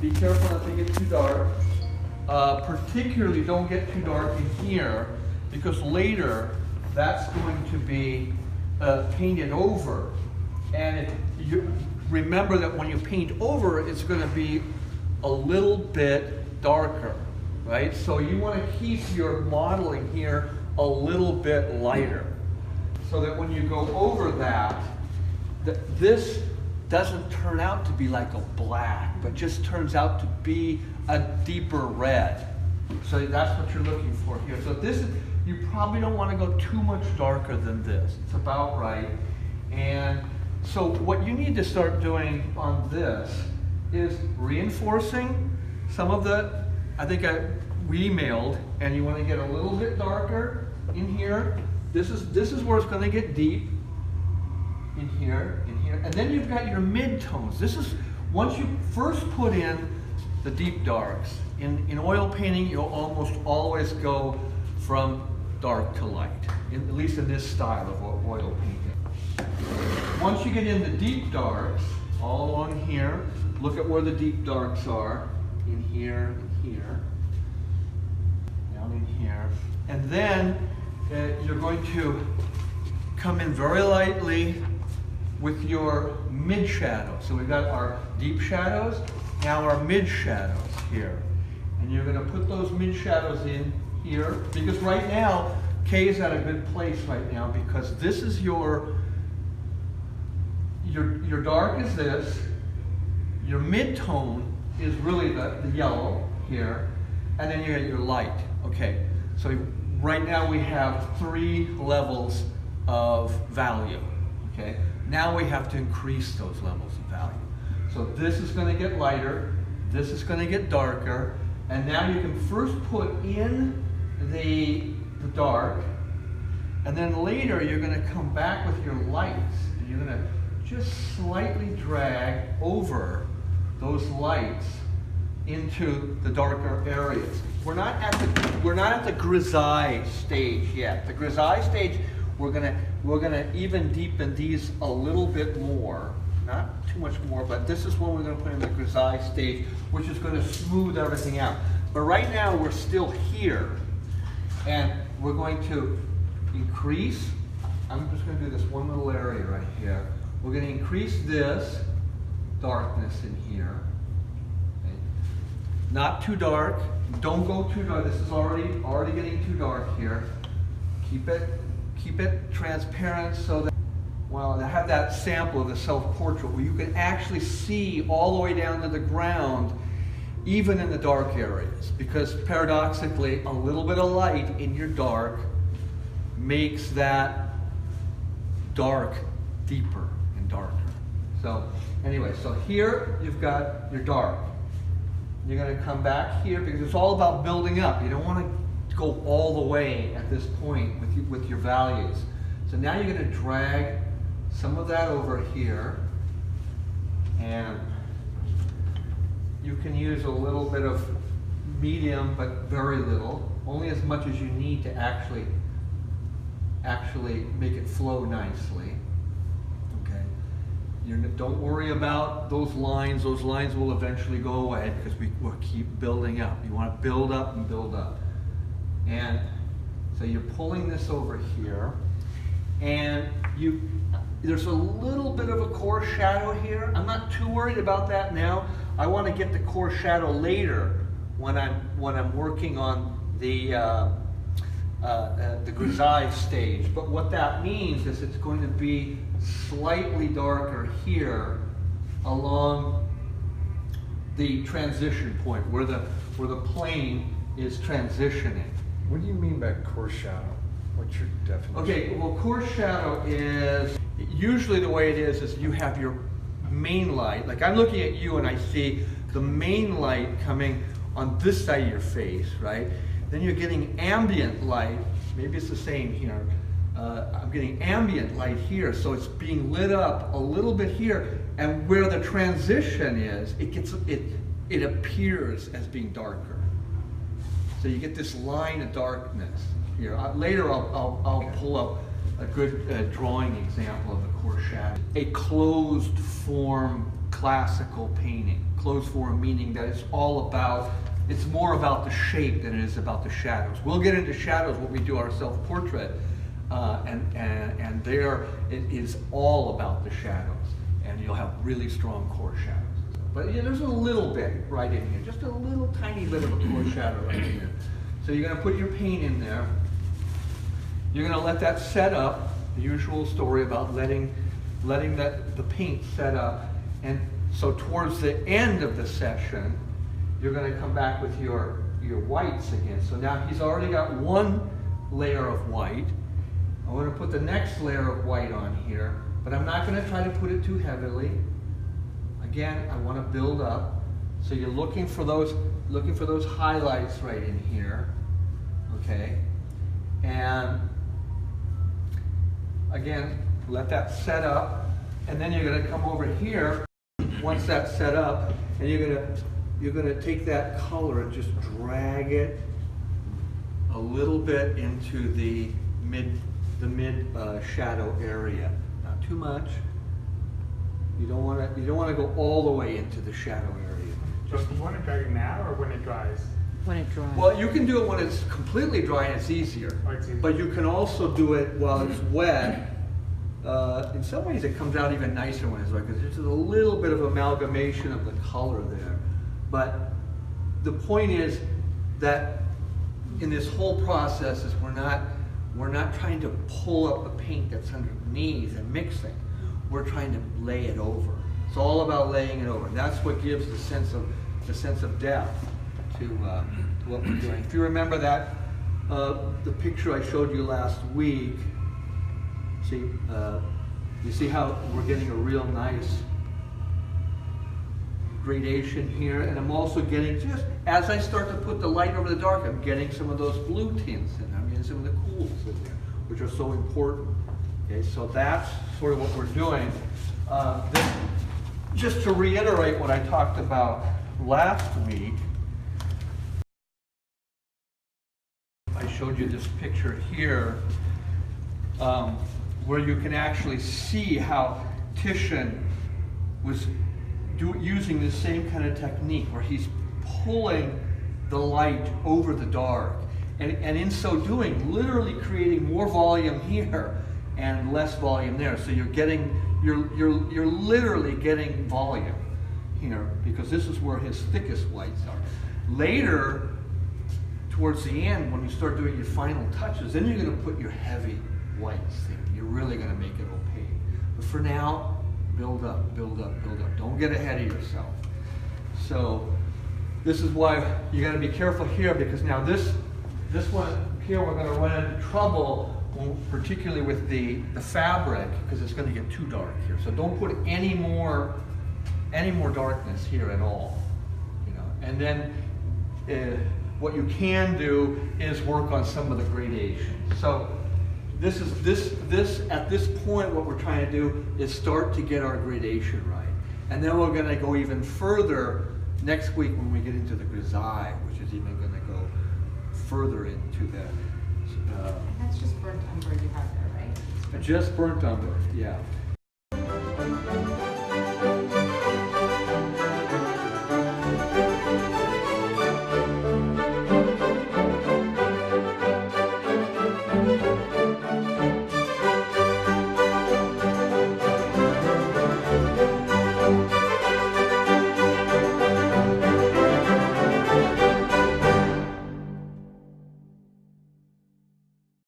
be careful not to get too dark. Particularly don't get too dark in here, because later that's going to be painted over. And you remember that when you paint over, it's going to be a little bit darker, right? So you want to keep your modeling here a little bit lighter, so that when you go over that, this doesn't turn out to be like a black, but just turns out to be a deeper red. So that's what you're looking for here. So this is, you probably don't want to go too much darker than this. It's about right. And so what you need to start doing on this is reinforcing some of the, I think we emailed, and you want to get a little bit darker in here. This is where it's going to get deep. In here, and then you've got your mid-tones. This is, once you first put in the deep darks, in oil painting, you'll almost always go from dark to light, at least in this style of oil painting. Once you get in the deep darks, all along here, look at where the deep darks are, in here, down in here, and then you're going to come in very lightly with your mid shadow. So we've got our deep shadows, now our mid shadows here. And you're going to put those mid shadows in here, because right now, K is at a good place right now, because this is your dark is this, your mid-tone is really the yellow here, and then you get your light. Okay, so right now we have 3 levels of value. Okay. Now we have to increase those levels of value. So this is going to get lighter, this is going to get darker, and now you can first put in the dark, and then later you're going to come back with your lights, and you're going to just slightly drag over those lights into the darker areas. We're not at the grisaille stage yet. The grisaille stage, we're gonna even deepen these a little bit more, not too much more, but this is when we're gonna put in the grisaille stage, which is gonna smooth everything out. But right now we're still here, and we're going to increase. I'm just gonna do this one little area right here. We're gonna increase this darkness in here. Okay. Not too dark. Don't go too dark. This is already getting too dark here. Keep it transparent, so that, well, I have that sample of the self-portrait where you can actually see all the way down to the ground, even in the dark areas, because paradoxically, a little bit of light in your dark makes that dark deeper and darker. So anyway, so here you've got your dark. You're going to come back here, because it's all about building up. You don't want to go all the way at this point with your values. So now you're going to drag some of that over here, and you can use a little bit of medium, but very little, only as much as you need to actually make it flow nicely. Okay. Don't worry about those lines. Those lines will eventually go away, because we'll keep building up. You want to build up and build up. And so you're pulling this over here, and there's a little bit of a core shadow here. I'm not too worried about that now. I want to get the core shadow later when I'm working on the grisaille stage. But what that means is it's going to be slightly darker here along the transition point where the plane is transitioning. What do you mean by core shadow? What's your definition? Okay, well, core shadow is, usually the way it is you have your main light. Like I'm looking at you and I see the main light coming on this side of your face, right? Then you're getting ambient light. Maybe it's the same here. I'm getting ambient light here, so it's being lit up a little bit here, and where the transition is, it appears as being darker. So you get this line of darkness here. Later I'll pull up a good drawing example of the core shadow. A closed form classical painting. Closed form meaning that it's all about, it's more about the shape than it is about the shadows. We'll get into shadows when we do our self-portrait, and there it is all about the shadows, and you'll have really strong core shadows. But yeah, there's a little bit right in here, just a little tiny bit of a core shadow right in here. So you're going to put your paint in there. You're going to let that set up, the usual story about letting the paint set up. And so towards the end of the session, you're going to come back with your whites again. So now he's already got one layer of white. I'm going to put the next layer of white on here, but I'm not going to try to put it too heavily. Again, I want to build up. So you're looking for those highlights right in here. Okay? And again, let that set up, and then you're going to come over here once that's set up, and you're going to take that color and just drag it a little bit into the mid shadow area. Not too much. You don't want to go all the way into the shadow area. So do you want to drag it now or when it dries? When it dries. Well, you can do it when it's completely dry and it's easier. Oh, it's easier. But you can also do it while it's wet. In some ways it comes out even nicer when it's wet because there's a little bit of amalgamation of the color there. But the point is that in this whole process is we're not trying to pull up the paint that's underneath and mixing. We're trying to lay it over. It's all about laying it over. That's what gives the sense of depth to what we're doing. If you remember that the picture I showed you last week, you see how we're getting a real nice gradation here, and I'm also getting, just as I start to put the light over the dark, I'm getting some of those blue tints in there. I'm getting some of the cools in there, which are so important. Okay, so that's sort of what we're doing. Just to reiterate what I talked about last week, I showed you this picture here where you can actually see how Titian was using the same kind of technique where he's pulling the light over the dark, and in so doing literally creating more volume here and less volume there. So you're literally getting volume here because this is where his thickest whites are. Later, towards the end, when you start doing your final touches, then you're going to put your heavy whites there. You're really going to make it opaque. But for now, build up, build up, build up. Don't get ahead of yourself. So this is why you got to be careful here, because now this one here we're going to run into trouble, particularly with the fabric, because it's going to get too dark here. So don't put any more darkness here at all. You know, and then what you can do is work on some of the gradations. So this at this point, what we're trying to do is start to get our gradation right, and then we're going to go even further next week when we get into the grisaille, which is even going to go further into the. That's just burnt umber you have there, right? Just burnt umber, yeah.